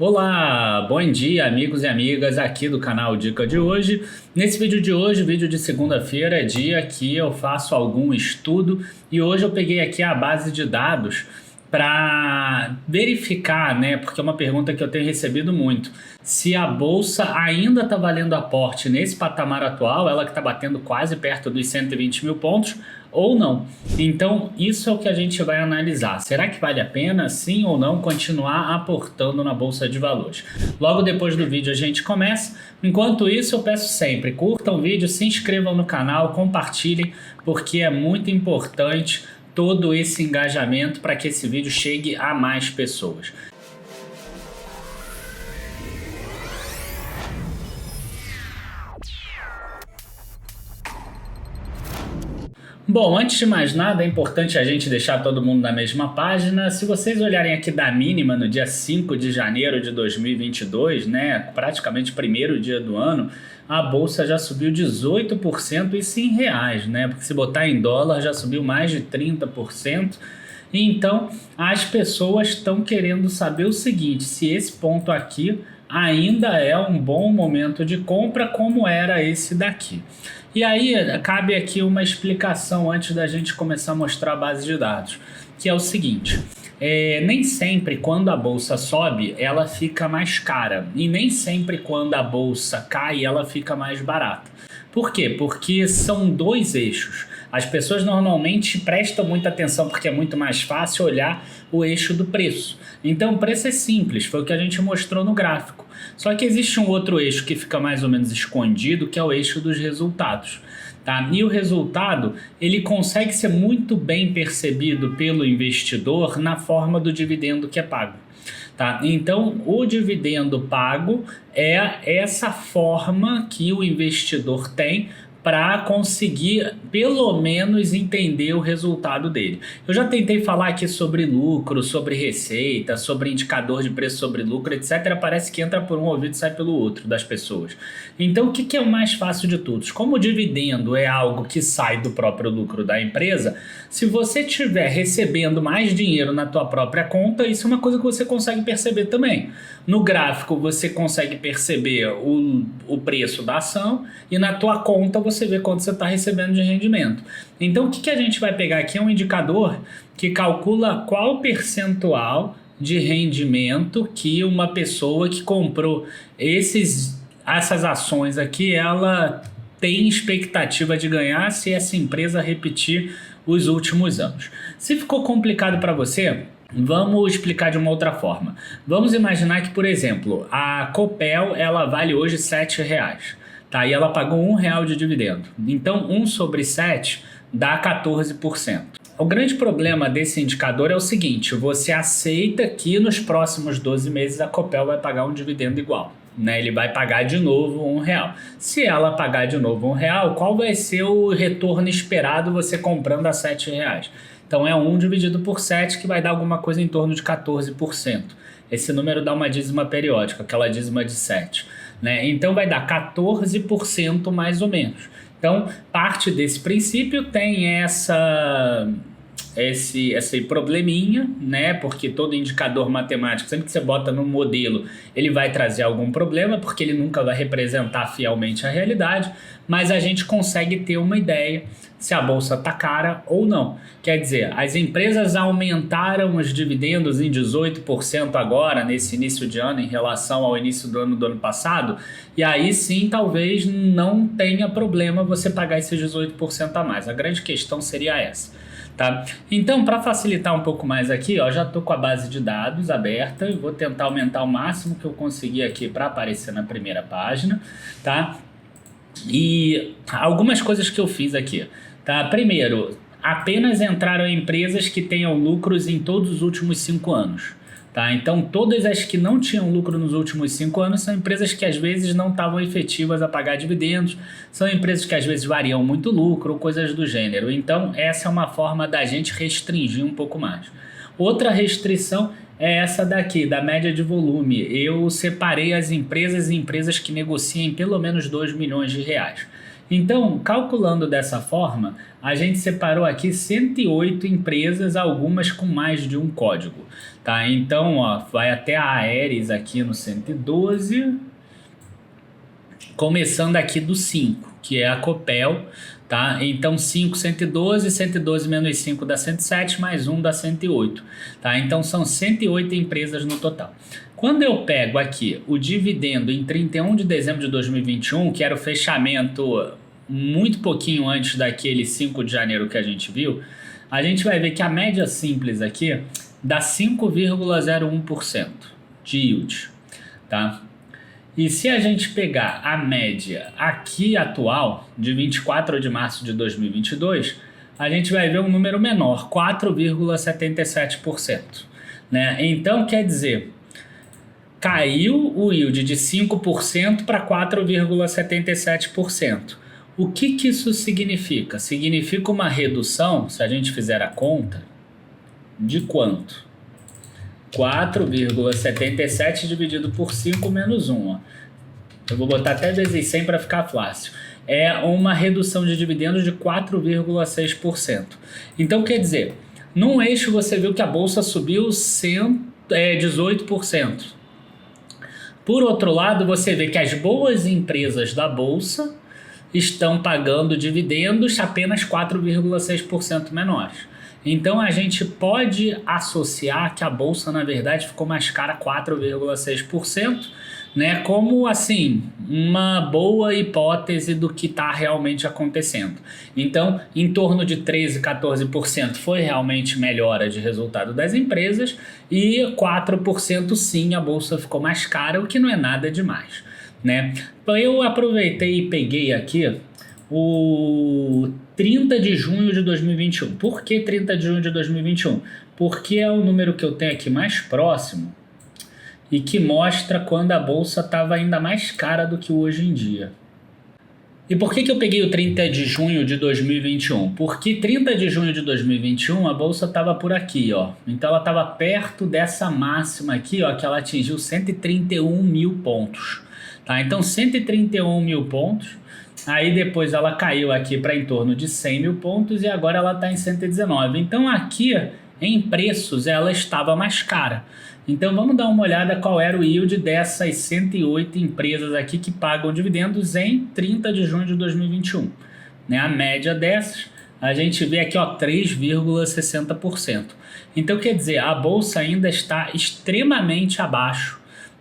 Olá, bom dia amigos e amigas aqui do canal Dica de hoje. Nesse vídeo de hoje, vídeo de segunda-feira, é dia que eu faço algum estudo e hoje eu peguei aqui a base de dados para verificar, né, porque é uma pergunta que eu tenho recebido muito, se a bolsa ainda está valendo aporte nesse patamar atual, ela que está batendo quase perto dos 120 mil pontos, ou não. Então, isso é o que a gente vai analisar. Será que vale a pena, sim ou não, continuar aportando na Bolsa de Valores? Logo depois do vídeo a gente começa. Enquanto isso, eu peço sempre, curtam o vídeo, se inscrevam no canal, compartilhem, porque é muito importante todo esse engajamento para que esse vídeo chegue a mais pessoas. Bom, antes de mais nada, é importante a gente deixar todo mundo na mesma página. Se vocês olharem aqui da mínima no dia 5 de janeiro de 2022, né, praticamente primeiro dia do ano, a bolsa já subiu 18%, isso em reais, né? Porque se botar em dólar já subiu mais de 30%. Então, as pessoas estão querendo saber o seguinte, se esse ponto aqui ainda é um bom momento de compra como era esse daqui. E aí, cabe aqui uma explicação antes da gente começar a mostrar a base de dados, que é o seguinte, nem sempre quando a bolsa sobe, ela fica mais cara, e nem sempre quando a bolsa cai, ela fica mais barata. Por quê? Porque são dois eixos. As pessoas normalmente prestam muita atenção porque é muito mais fácil olhar o eixo do preço. Então o preço é simples, foi o que a gente mostrou no gráfico. Só que existe um outro eixo que fica mais ou menos escondido, que é o eixo dos resultados. Tá? E o resultado, ele consegue ser muito bem percebido pelo investidor na forma do dividendo que é pago. Tá? Então, o dividendo pago é essa forma que o investidor tem para conseguir pelo menos entender o resultado dele. Eu já tentei falar aqui sobre lucro, sobre receita, sobre indicador de preço sobre lucro, etc. Parece que entra por um ouvido e sai pelo outro das pessoas. Então, o que é o mais fácil de todos? Como o dividendo é algo que sai do próprio lucro da empresa, se você estiver recebendo mais dinheiro na tua própria conta, isso é uma coisa que você consegue perceber também. No gráfico, você consegue perceber o preço da ação e na tua conta você vê quanto você está recebendo de rendimento. Então, o que a gente vai pegar aqui é um indicador que calcula qual percentual de rendimento que uma pessoa que comprou essas ações aqui, ela tem expectativa de ganhar se essa empresa repetir os últimos anos. Se ficou complicado para você, vamos explicar de uma outra forma. Vamos imaginar que, por exemplo, a Copel ela vale hoje R$7. Tá? E ela pagou R$1 de dividendo. Então, 1 sobre 7 dá 14%. O grande problema desse indicador é o seguinte, você aceita que nos próximos 12 meses a Copel vai pagar um dividendo igual. Né? Ele vai pagar de novo R$1. Se ela pagar de novo R$1, qual vai ser o retorno esperado você comprando a R$7? Então é 1 dividido por 7 que vai dar alguma coisa em torno de 14%. Esse número dá uma dízima periódica, aquela dízima de 7. Né? Então vai dar 14% mais ou menos. Então parte desse princípio tem esse probleminha, né? Porque todo indicador matemático, sempre que você bota no modelo, ele vai trazer algum problema, porque ele nunca vai representar fielmente a realidade, mas a gente consegue ter uma ideia se a bolsa está cara ou não. Quer dizer, as empresas aumentaram os dividendos em 18% agora, nesse início de ano, em relação ao início do ano passado, e aí sim, talvez não tenha problema você pagar esses 18% a mais. A grande questão seria essa. Tá? Então, para facilitar um pouco mais aqui, ó, já estou com a base de dados aberta, vou tentar aumentar o máximo que eu conseguir aqui para aparecer na primeira página, tá? E algumas coisas que eu fiz aqui, tá? Primeiro, apenas entraram empresas que tenham lucros em todos os últimos 5 anos. Tá? Então, todas as que não tinham lucro nos últimos 5 anos são empresas que às vezes não estavam efetivas a pagar dividendos, são empresas que às vezes variam muito lucro ou coisas do gênero. Então, essa é uma forma da gente restringir um pouco mais. Outra restrição é essa daqui, da média de volume. Eu separei as empresas em empresas que negociem pelo menos R$2 milhões. Então, calculando dessa forma, a gente separou aqui 108 empresas, algumas com mais de um código, tá? Então, ó, vai até a Aeres aqui no 112, começando aqui do 5, que é a Copel, tá? Então 5, 112, 112 menos 5 dá 107, mais 1 dá 108, tá? Então são 108 empresas no total. Quando eu pego aqui o dividendo em 31 de dezembro de 2021, que era o fechamento muito pouquinho antes daquele 5 de janeiro que a gente viu, a gente vai ver que a média simples aqui dá 5,01% de yield, tá? E se a gente pegar a média aqui atual, de 24 de março de 2022, a gente vai ver um número menor, 4,77%. Né? Então, quer dizer, caiu o yield de 5% para 4,77%. O que isso significa? Significa uma redução, se a gente fizer a conta, de quanto? 4,77 dividido por 5 menos 1. Ó. Eu vou botar até vezes 100 para ficar fácil. É uma redução de dividendos de 4,6%. Então, quer dizer, num eixo você viu que a bolsa subiu 18%. Por outro lado, você vê que as boas empresas da bolsa estão pagando dividendos apenas 4,6% menores. Então a gente pode associar que a bolsa na verdade ficou mais cara 4,6%, né, como assim uma boa hipótese do que está realmente acontecendo. Então em torno de 13, 14% foi realmente melhora de resultado das empresas e 4% sim a bolsa ficou mais cara, o que não é nada demais, né? Eu aproveitei e peguei aqui o 30 de junho de 2021. Por que 30 de junho de 2021? Porque é o número que eu tenho aqui mais próximo e que mostra quando a bolsa estava ainda mais cara do que hoje em dia. E por que eu peguei o 30 de junho de 2021? Porque 30 de junho de 2021 a bolsa estava por aqui, ó. Então ela estava perto dessa máxima aqui, ó, que ela atingiu 131 mil pontos. Tá? Então 131 mil pontos. Aí depois ela caiu aqui para em torno de 100 mil pontos e agora ela está em 119. Então aqui em preços ela estava mais cara. Então vamos dar uma olhada qual era o yield dessas 108 empresas aqui que pagam dividendos em 30 de junho de 2021. Né? A média dessas a gente vê aqui 3,60%. Então quer dizer, a bolsa ainda está extremamente abaixo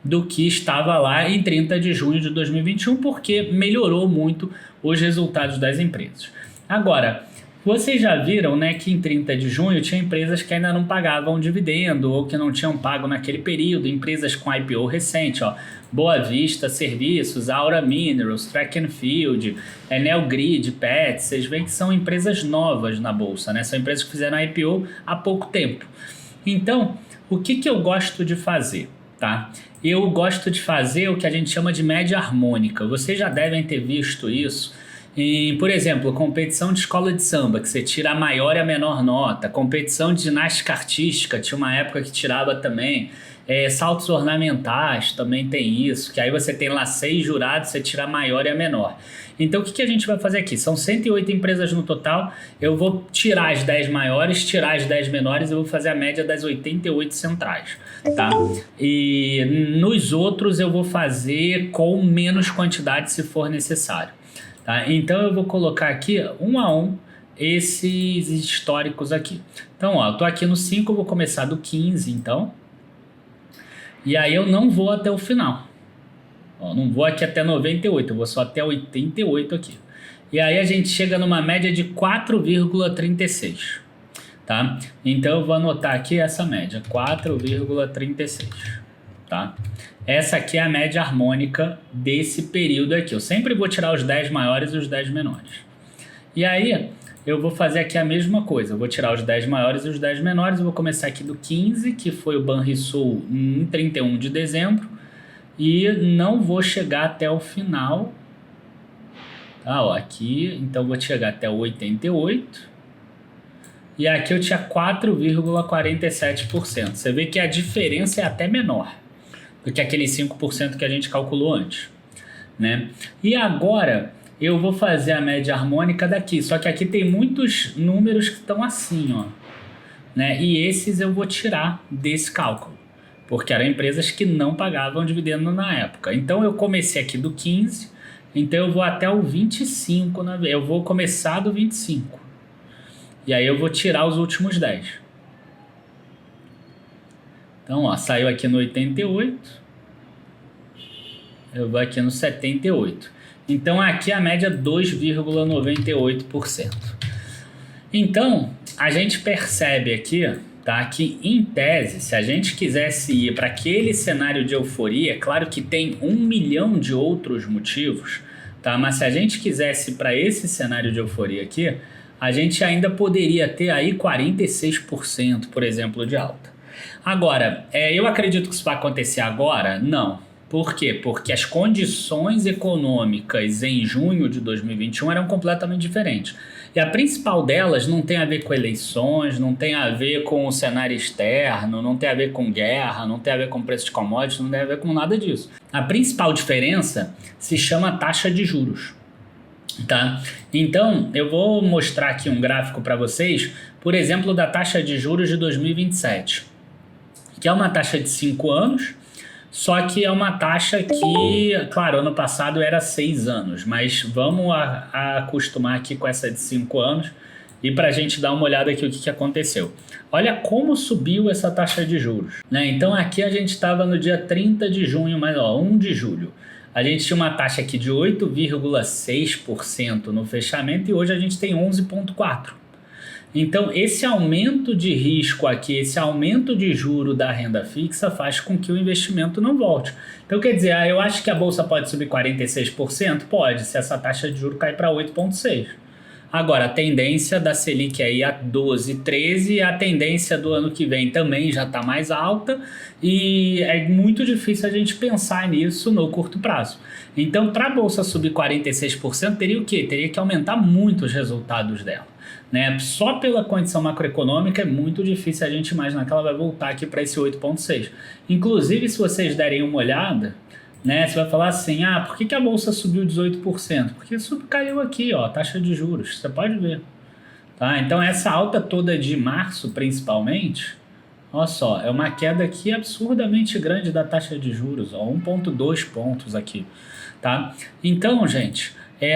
do que estava lá em 30 de junho de 2021, porque melhorou muito os resultados das empresas. Agora, vocês já viram, né, que em 30 de junho tinha empresas que ainda não pagavam dividendo ou que não tinham pago naquele período, empresas com IPO recente, ó, Boa Vista Serviços, Aura Minerals, Track and Field, Enel Grid, Pet, vocês veem que são empresas novas na bolsa, né? São empresas que fizeram IPO há pouco tempo. Então, o que eu gosto de fazer? Tá? Eu gosto de fazer o que a gente chama de média harmônica. Vocês já devem ter visto isso em, por exemplo, competição de escola de samba, que você tira a maior e a menor nota, competição de ginástica artística, tinha uma época que tirava também, saltos ornamentais, também tem isso, que aí você tem lá 6 jurados, você tira a maior e a menor. Então o que a gente vai fazer aqui? São 108 empresas no total, eu vou tirar as 10 maiores, tirar as 10 menores, eu vou fazer a média das 88 centrais, tá? E nos outros eu vou fazer com menos quantidade se for necessário, tá? Então eu vou colocar aqui um a um esses históricos aqui. Então ó, eu tô aqui no 5, eu vou começar do 15 então, e aí eu não vou até o final. Ó, não vou aqui até 98, eu vou só até 88 aqui. E aí a gente chega numa média de 4,36, tá? Então eu vou anotar aqui essa média, 4,36, tá? Essa aqui é a média harmônica desse período aqui. Eu sempre vou tirar os 10 maiores e os 10 menores. E aí eu vou fazer aqui a mesma coisa. Eu vou tirar os 10 maiores e os 10 menores. Eu vou começar aqui do 15, que foi o Banrisul em 31 de dezembro. E não vou chegar até o final. Tá, ó, aqui, então vou chegar até o 88. E aqui eu tinha 4,47%. Você vê que a diferença é até menor do que aqueles 5% que a gente calculou antes, né? E agora eu vou fazer a média harmônica daqui. Só que aqui tem muitos números que estão assim, ó, né? E esses eu vou tirar desse cálculo, porque eram empresas que não pagavam dividendo na época. Então eu comecei aqui do 15, então eu vou até o 25, eu vou começar do 25. E aí eu vou tirar os últimos 10. Então, ó, saiu aqui no 88. Eu vou aqui no 78. Então, aqui a média 2,98%. Então, a gente percebe aqui, tá, que em tese, se a gente quisesse ir para aquele cenário de euforia, é claro que tem 1 milhão de outros motivos, tá? Mas se a gente quisesse para esse cenário de euforia aqui, a gente ainda poderia ter aí 46%, por exemplo, de alta. Agora, eu acredito que isso vai acontecer agora? Não. Por quê? Porque as condições econômicas em junho de 2021 eram completamente diferentes. E a principal delas não tem a ver com eleições, não tem a ver com o cenário externo, não tem a ver com guerra, não tem a ver com preço de commodities, não tem a ver com nada disso. A principal diferença se chama taxa de juros. Tá? Então, eu vou mostrar aqui um gráfico para vocês, por exemplo, da taxa de juros de 2027, que é uma taxa de 5 anos, só que é uma taxa que, claro, ano passado era 6 anos, mas vamos acostumar aqui com essa de 5 anos e para a gente dar uma olhada aqui o que aconteceu. Olha como subiu essa taxa de juros, né? Então aqui a gente estava no dia 30 de junho, mas 1 de julho. A gente tinha uma taxa aqui de 8,6% no fechamento e hoje a gente tem 11,4%. Então, esse aumento de risco aqui, esse aumento de juro da renda fixa faz com que o investimento não volte. Então, quer dizer, eu acho que a Bolsa pode subir 46%? Pode, se essa taxa de juro cair para 8,6%. Agora, a tendência da Selic aí a 12, 13, a tendência do ano que vem também já está mais alta e é muito difícil a gente pensar nisso no curto prazo. Então, para a Bolsa subir 46%, teria o quê? Teria que aumentar muito os resultados dela, né? Só pela condição macroeconômica é muito difícil a gente imaginar que ela vai voltar aqui para esse 8,6%. Inclusive, se vocês derem uma olhada, né, você vai falar assim, por que a Bolsa subiu 18%? Porque caiu aqui, ó, a taxa de juros, você pode ver. Tá? Então essa alta toda de março, principalmente, olha só, é uma queda aqui absurdamente grande da taxa de juros, ó, 1,2 pontos aqui. Tá? Então, gente,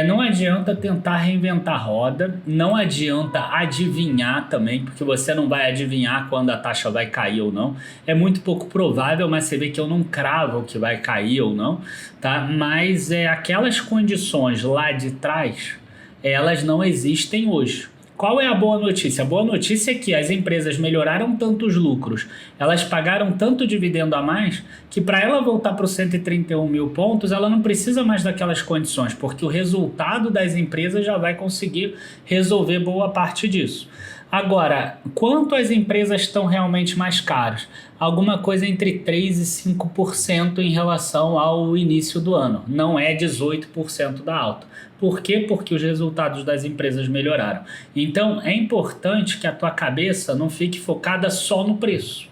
não adianta tentar reinventar a roda, não adianta adivinhar também, porque você não vai adivinhar quando a taxa vai cair ou não. É muito pouco provável, mas você vê que eu não cravo que vai cair ou não, tá? Mas aquelas condições lá de trás, elas não existem hoje. Qual é a boa notícia? A boa notícia é que as empresas melhoraram tanto os lucros, elas pagaram tanto dividendo a mais, que para ela voltar para os 131 mil pontos, ela não precisa mais daquelas condições, porque o resultado das empresas já vai conseguir resolver boa parte disso. Agora, quanto as empresas estão realmente mais caras? Alguma coisa entre 3% e 5% em relação ao início do ano. Não é 18% da alta. Por quê? Porque os resultados das empresas melhoraram. Então, é importante que a tua cabeça não fique focada só no preço.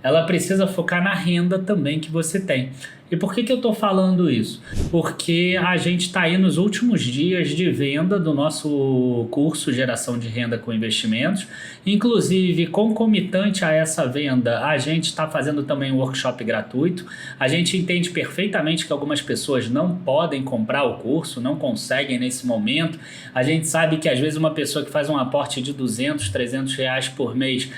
Ela precisa focar na renda também que você tem. E por que eu estou falando isso? Porque a gente está aí nos últimos dias de venda do nosso curso Geração de Renda com Investimentos. Inclusive, concomitante a essa venda, a gente está fazendo também um workshop gratuito. A gente entende perfeitamente que algumas pessoas não podem comprar o curso, não conseguem nesse momento. A gente sabe que às vezes uma pessoa que faz um aporte de 200, 300 reais por mês,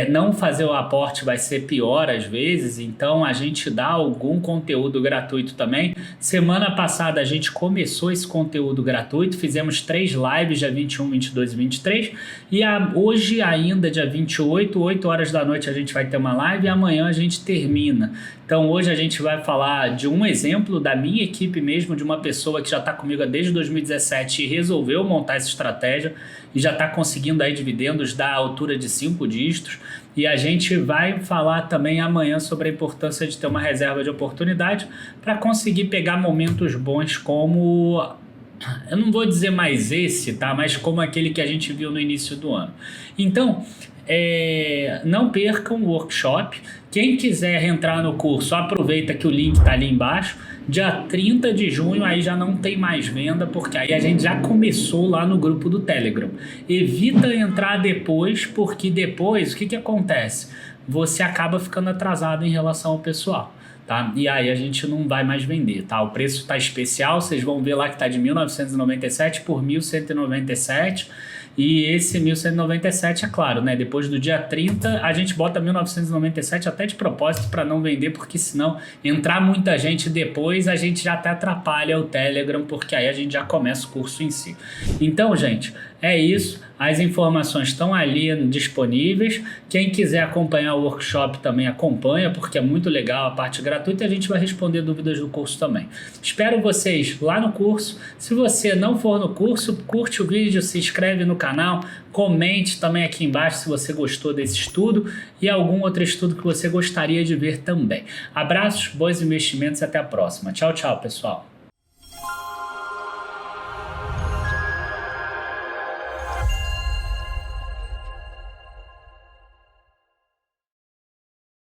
não fazer o aporte vai ser pior às vezes, então a gente dá algum conteúdo gratuito também. Semana passada a gente começou esse conteúdo gratuito, fizemos 3 lives, dia 21, 22 e 23, e hoje ainda, dia 28, 8 horas da noite a gente vai ter uma live e amanhã a gente termina. Então hoje a gente vai falar de um exemplo da minha equipe mesmo, de uma pessoa que já está comigo desde 2017 e resolveu montar essa estratégia e já está conseguindo aí dividendos da altura de 5 dígitos. E a gente vai falar também amanhã sobre a importância de ter uma reserva de oportunidade para conseguir pegar momentos bons como Eu não vou dizer mais esse, tá? Mas como aquele que a gente viu no início do ano. Então, não percam o workshop. Quem quiser entrar no curso, aproveita que o link está ali embaixo. Dia 30 de junho aí já não tem mais venda, porque aí a gente já começou lá no grupo do Telegram. Evita entrar depois, porque depois o que acontece? Você acaba ficando atrasado em relação ao pessoal. Tá? E aí a gente não vai mais vender, tá? O preço tá especial, vocês vão ver lá que tá de 1.997 por 1.197, e esse 1.197 é claro, né? Depois do dia 30 a gente bota 1.997 até de propósito para não vender, porque senão entrar muita gente depois a gente já até atrapalha o Telegram, porque aí a gente já começa o curso em si. Então, gente, é isso. As informações estão ali disponíveis. Quem quiser acompanhar o workshop também acompanha, porque é muito legal a parte gratuita e a gente vai responder dúvidas do curso também. Espero vocês lá no curso. Se você não for no curso, curte o vídeo, se inscreve no canal, comente também aqui embaixo se você gostou desse estudo e algum outro estudo que você gostaria de ver também. Abraços, bons investimentos e até a próxima. Tchau, tchau, pessoal.